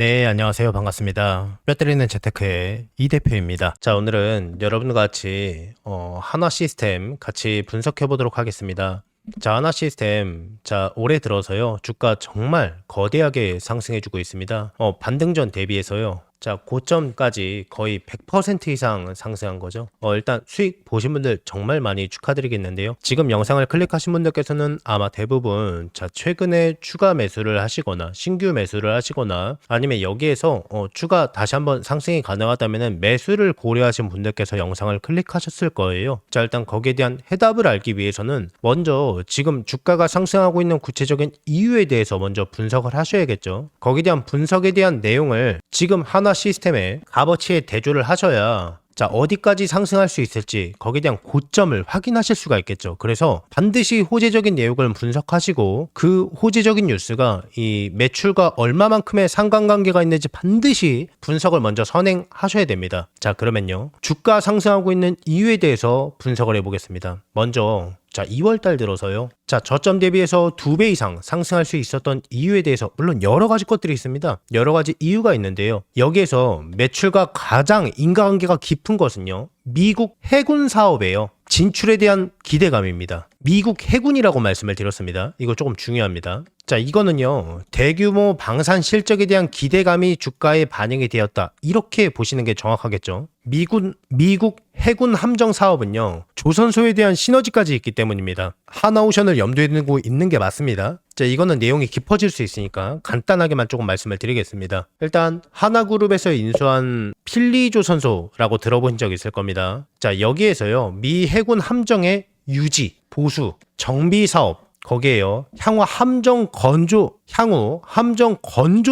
네, 안녕하세요. 반갑습니다. 뼈 때리는 재테크의 이 대표입니다. 자, 오늘은 여러분과 같이 하나 시스템 같이 분석해 보도록 하겠습니다. 자, 하나 시스템. 자, 올해 들어서요. 주가 정말 거대하게 상승해 주고 있습니다. 반등전 대비해서요. 자, 고점까지 거의 100% 이상 상승한 거죠. 일단 수익 보신 분들 정말 많이 축하드리겠는데요. 지금 영상을 클릭하신 분들께서는 아마 대부분 자, 최근에 추가 매수를 하시거나 신규 매수를 하시거나 아니면 여기에서 추가 다시 한번 상승이 가능하다면 매수를 고려하신 분들께서 영상을 클릭하셨을 거예요. 자, 일단 거기에 대한 해답을 알기 위해서는 먼저 지금 주가가 상승하고 있는 구체적인 이유에 대해서 먼저 분석을 하셔야겠죠. 거기에 대한 분석에 대한 내용을 지금 하나 시스템의 값어치에 대조를 하셔야 자, 어디까지 상승할 수 있을지 거기에 대한 고점을 확인하실 수가 있겠죠. 그래서 반드시 호재적인 내용을 분석하시고 그 호재적인 뉴스가 이 매출과 얼마만큼의 상관관계가 있는지 반드시 분석을 먼저 선행하셔야 됩니다. 자, 그러면요. 주가 상승하고 있는 이유에 대해서 분석을 해보겠습니다. 먼저 자, 2월달 들어서요. 자, 저점 대비해서 2배 이상 상승할 수 있었던 이유에 대해서 물론 여러 가지 것들이 있습니다. 여러 가지 이유가 있는데요. 여기에서 매출과 가장 인과관계가 깊은 것은요. 미국 해군 사업이에요. 진출에 대한 기대감입니다. 미국 해군이라고 말씀을 드렸습니다. 이거 조금 중요합니다. 자, 이거는요. 대규모 방산 실적에 대한 기대감이 주가에 반영이 되었다. 이렇게 보시는 게 정확하겠죠. 미국 해군 함정 사업은요. 조선소에 대한 시너지까지 있기 때문입니다. 하나오션을 염두에 두고 있는 게 맞습니다. 자, 이거는 내용이 깊어질 수 있으니까 간단하게만 조금 말씀을 드리겠습니다. 일단 하나그룹에서 인수한 필리조선소라고 들어본 적 있을 겁니다. 자, 여기에서요. 미 해군 함정의 유지, 보수, 정비 사업 거기에요. 향후 함정 건조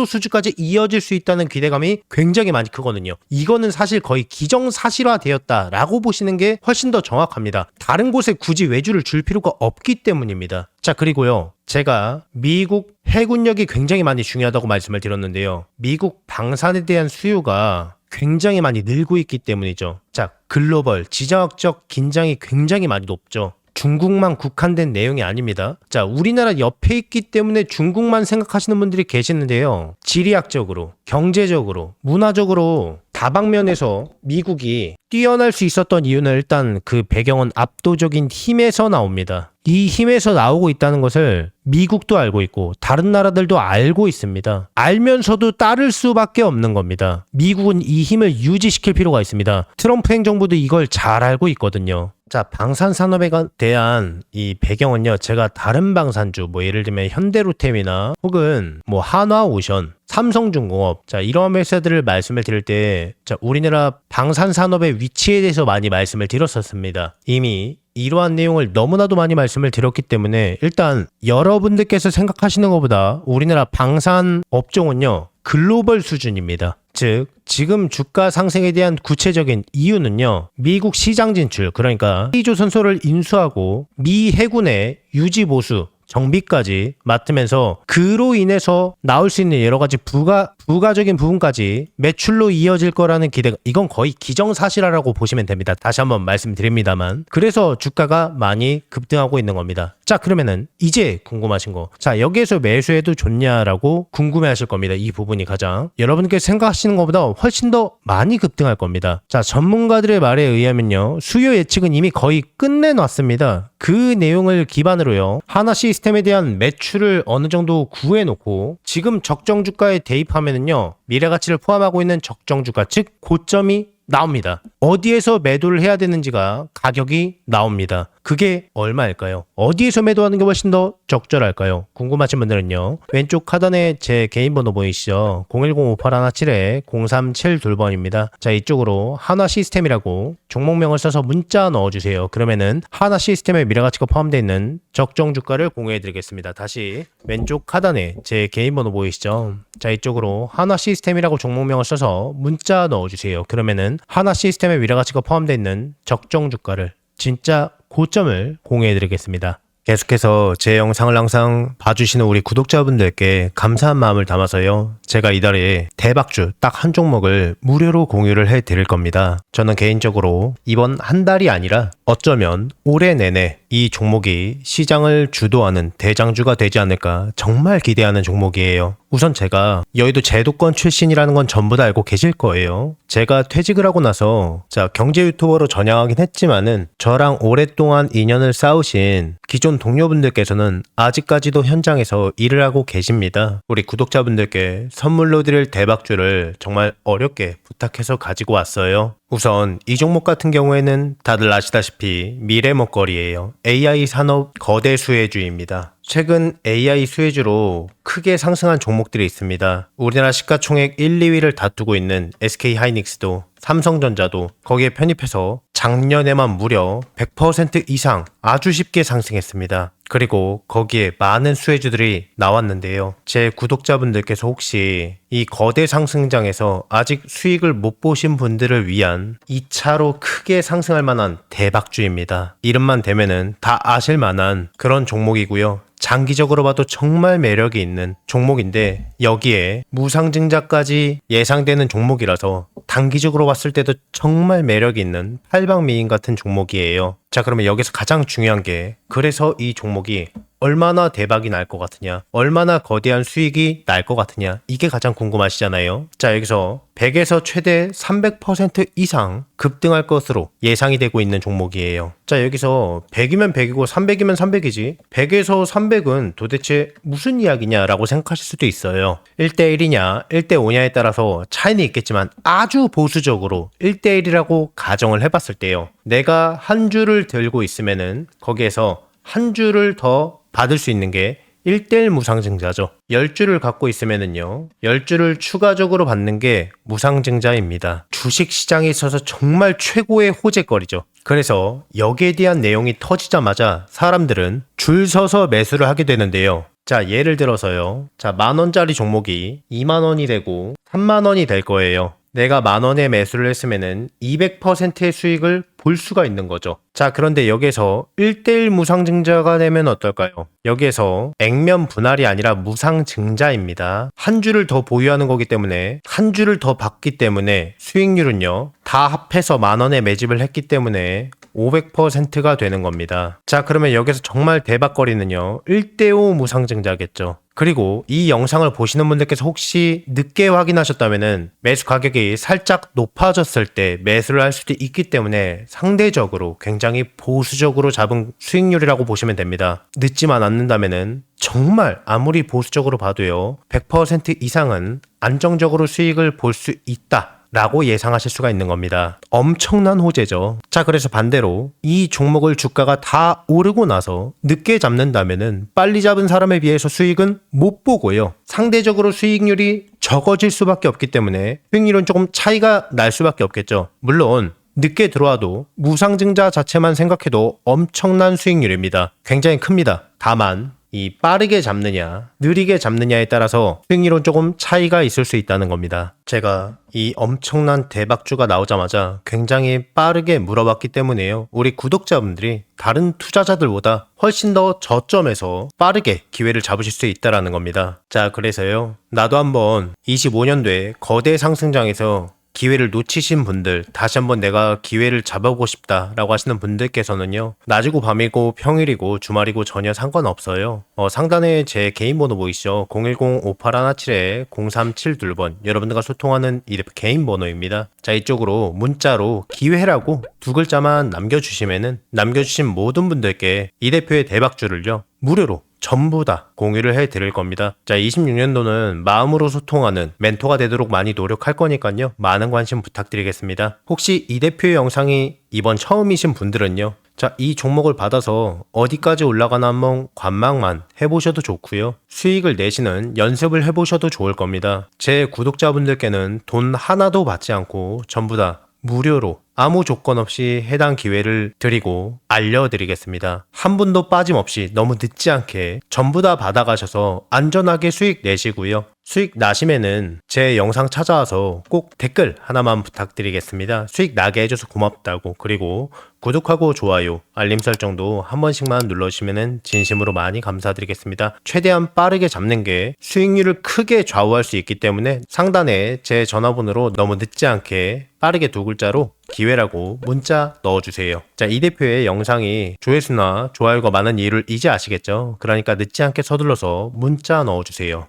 수주까지 이어질 수 있다는 기대감이 굉장히 많이 크거든요. 이거는 사실 거의 기정사실화 되었다라고 보시는 게 훨씬 더 정확합니다. 다른 곳에 굳이 외주를 줄 필요가 없기 때문입니다. 자, 그리고요. 제가 미국 해군력이 굉장히 많이 중요하다고 말씀을 드렸는데요. 미국 방산에 대한 수요가 굉장히 많이 늘고 있기 때문이죠. 자, 글로벌 지정학적 긴장이 굉장히 많이 높죠. 중국만 국한된 내용이 아닙니다. 자, 우리나라 옆에 있기 때문에 중국만 생각하시는 분들이 계시는데요. 지리학적으로, 경제적으로, 문화적으로 다방면에서 미국이 뛰어날 수 있었던 이유는 일단 그 배경은 압도적인 힘에서 나옵니다. 이 힘에서 나오고 있다는 것을 미국도 알고 있고 다른 나라들도 알고 있습니다. 알면서도 따를 수밖에 없는 겁니다. 미국은 이 힘을 유지시킬 필요가 있습니다. 트럼프 행정부도 이걸 잘 알고 있거든요. 자, 방산 산업에 대한 이 배경은요. 제가 다른 방산주 예를 들면 현대로템이나 혹은 한화오션, 삼성중공업 자, 이런 회사들을 말씀을 드릴 때 자, 우리나라 방산 산업의 위치에 대해서 많이 말씀을 드렸었습니다. 이미 이러한 내용을 너무나도 많이 말씀을 드렸기 때문에 일단 여러분들께서 생각하시는 것보다 우리나라 방산 업종은요. 글로벌 수준입니다. 즉 지금 주가 상승에 대한 구체적인 이유는요. 미국 시장 진출 그러니까 필리조선소를 인수하고 미 해군의 유지 보수 정비까지 맡으면서 그로 인해서 나올 수 있는 여러 가지 부가적인 부분까지 매출로 이어질 거라는 기대가 이건 거의 기정사실화라고 보시면 됩니다. 다시 한번 말씀드립니다만 그래서 주가가 많이 급등하고 있는 겁니다. 자, 그러면은 이제 궁금하신 거 자, 여기에서 매수해도 좋냐라고 궁금해하실 겁니다. 이 부분이 가장 여러분께서 생각하시는 것보다 훨씬 더 많이 급등할 겁니다. 자, 전문가들의 말에 의하면요. 수요 예측은 이미 거의 끝내놨습니다. 그 내용을 기반으로요. 하나 시스템에 대한 매출을 어느 정도 구해놓고 지금 적정 주가에 대입하면은요. 미래가치를 포함하고 있는 적정 주가 즉 고점이 나옵니다. 어디에서 매도를 해야 되는지가 가격이 나옵니다. 그게 얼마일까요? 어디에서 매도하는 게 훨씬 더 적절할까요? 궁금하신 분들은요. 왼쪽 하단에 제 개인 번호 보이시죠? 010-5817-0372번입니다. 자, 이쪽으로 하나 시스템이라고 종목명을 써서 문자 넣어주세요. 그러면은 하나 시스템의 미래가치가 포함되어 있는 적정 주가를 공유해드리겠습니다. 다시 왼쪽 하단에 제 개인 번호 보이시죠? 자, 이쪽으로 하나 시스템이라고 종목명을 써서 문자 넣어주세요. 그러면은 하나 시스템의 미래가치가 포함되어 있는 적정 주가를 진짜 고점을 공유해드리겠습니다. 계속해서 제 영상을 항상 봐주시는 우리 구독자분들께 감사한 마음을 담아서요. 제가 이달에 대박주 딱 한 종목을 무료로 공유를 해드릴 겁니다. 저는 개인적으로 이번 한 달이 아니라 어쩌면 올해 내내 이 종목이 시장을 주도하는 대장주가 되지 않을까 정말 기대하는 종목이에요. 우선 제가 여의도 제도권 출신이라는 건 전부 다 알고 계실 거예요. 제가 퇴직을 하고 나서 경제 유튜버로 전향하긴 했지만은 저랑 오랫동안 인연을 쌓으신 기존 동료분들께서는 아직까지도 현장에서 일을 하고 계십니다. 우리 구독자분들께 선물로 드릴 대박주를 정말 어렵게 부탁해서 가지고 왔어요. 우선 이 종목 같은 경우에는 다들 아시다시피 미래 먹거리예요. AI 산업 거대 수혜주입니다. 최근 AI 수혜주로 크게 상승한 종목들이 있습니다. 우리나라 시가총액 1, 2위를 다투고 있는 SK하이닉스도, 삼성전자도 거기에 편입해서 작년에만 무려 100% 이상 아주 쉽게 상승했습니다. 그리고 거기에 많은 수혜주들이 나왔는데요. 제 구독자분들께서 혹시 이 거대 상승장에서 아직 수익을 못 보신 분들을 위한 2차로 크게 상승할 만한 대박주입니다. 이름만 대면은 다 아실 만한 그런 종목이고요. 장기적으로 봐도 정말 매력이 있는 종목인데 여기에 무상증자까지 예상되는 종목이라서 단기적으로 봤을 때도 정말 매력이 있는 팔방미인 같은 종목이에요. 자, 그러면 여기서 가장 중요한 게 그래서 이 종목이 얼마나 대박이 날 것 같으냐, 얼마나 거대한 수익이 날 것 같으냐, 이게 가장 궁금하시잖아요. 자, 여기서 100에서 최대 300% 이상 급등할 것으로 예상이 되고 있는 종목이에요. 자, 여기서 100이면 100이고 300이면 300이지 100에서 300은 도대체 무슨 이야기냐라고 생각하실 수도 있어요. 1대1이냐 1대5냐에 따라서 차이는 있겠지만 아주 보수적으로 1대1이라고 가정을 해봤을 때요, 내가 한 주를 들고 있으면은 거기에서 한 주를 더 받을 수 있는 게 1대1 무상증자죠. 10주를 갖고 있으면은요, 10주를 추가적으로 받는 게 무상증자입니다. 주식시장에 있어서 정말 최고의 호재거리죠. 그래서 여기에 대한 내용이 터지자마자 사람들은 줄 서서 매수를 하게 되는데요. 자, 예를 들어서요. 자, 10,000원짜리 종목이 20,000원이 되고 30,000원이 될 거예요. 내가 10,000원에 매수를 했으면은 200%의 수익을 볼 수가 있는 거죠. 자, 그런데 여기서 1대1 무상증자가 되면 어떨까요? 여기에서 액면 분할이 아니라 무상증자입니다. 한 주를 더 보유하는 거기 때문에 한 주를 더 받기 때문에 수익률은요, 다 합해서 10,000원에 매집을 했기 때문에 500%가 되는 겁니다. 자, 그러면 여기서 정말 대박거리는요, 1대5 무상증자겠죠. 그리고 이 영상을 보시는 분들께서 혹시 늦게 확인하셨다면은 매수 가격이 살짝 높아졌을 때 매수를 할 수도 있기 때문에 상대적으로 굉장히 보수적으로 잡은 수익률이라고 보시면 됩니다. 늦지만 않는다면은 정말 아무리 보수적으로 봐도요, 100% 이상은 안정적으로 수익을 볼 수 있다 라고 예상하실 수가 있는 겁니다. 엄청난 호재죠. 자, 그래서 반대로 이 종목을 주가가 다 오르고 나서 늦게 잡는다면은 빨리 잡은 사람에 비해서 수익은 못 보고요, 상대적으로 수익률이 적어질 수밖에 없기 때문에 수익률은 조금 차이가 날 수밖에 없겠죠. 물론 늦게 들어와도 무상증자 자체만 생각해도 엄청난 수익률입니다. 굉장히 큽니다. 다만 이 빠르게 잡느냐 느리게 잡느냐에 따라서 수익률은 조금 차이가 있을 수 있다는 겁니다. 제가 이 엄청난 대박주가 나오자마자 굉장히 빠르게 물어봤기 때문에요, 우리 구독자분들이 다른 투자자들보다 훨씬 더 저점에서 빠르게 기회를 잡으실 수 있다는 겁니다. 자, 그래서요, 나도 한번 25년도에 거대 상승장에서 기회를 놓치신 분들, 다시 한번 내가 기회를 잡아보고 싶다라고 하시는 분들께서는요, 낮이고 밤이고 평일이고 주말이고 전혀 상관없어요. 상단에 제 개인 번호 보이시죠? 010-5817-0372번, 여러분들과 소통하는 이 개인 번호입니다. 자, 이쪽으로 문자로 기회라고 두 글자만 남겨주시면은 남겨주신 모든 분들께 이 대표의 대박주를요, 무료로 전부 다 공유를 해드릴 겁니다. 자, 26년도는 마음으로 소통하는 멘토가 되도록 많이 노력할 거니까요, 많은 관심 부탁드리겠습니다. 혹시 이 대표의 영상이 이번 처음이신 분들은요, 자, 이 종목을 받아서 어디까지 올라가나 한번 관망만 해보셔도 좋고요, 수익을 내시는 연습을 해보셔도 좋을 겁니다. 제 구독자분들께는 돈 하나도 받지 않고 전부 다 무료로 아무 조건 없이 해당 기회를 드리고 알려드리겠습니다. 한 분도 빠짐없이 너무 늦지 않게 전부 다 받아가셔서 안전하게 수익 내시고요, 수익 나시면은 제 영상 찾아와서 꼭 댓글 하나만 부탁드리겠습니다. 수익 나게 해줘서 고맙다고. 그리고 구독하고 좋아요, 알림 설정도 한 번씩만 눌러주시면 진심으로 많이 감사드리겠습니다. 최대한 빠르게 잡는 게 수익률을 크게 좌우할 수 있기 때문에 상단에 제 전화번호로 너무 늦지 않게 빠르게 두 글자로 기회라고 문자 넣어주세요. 자, 이 대표의 영상이 조회수나 좋아요가 많은 이유를 이제 아시겠죠? 그러니까 늦지 않게 서둘러서 문자 넣어주세요.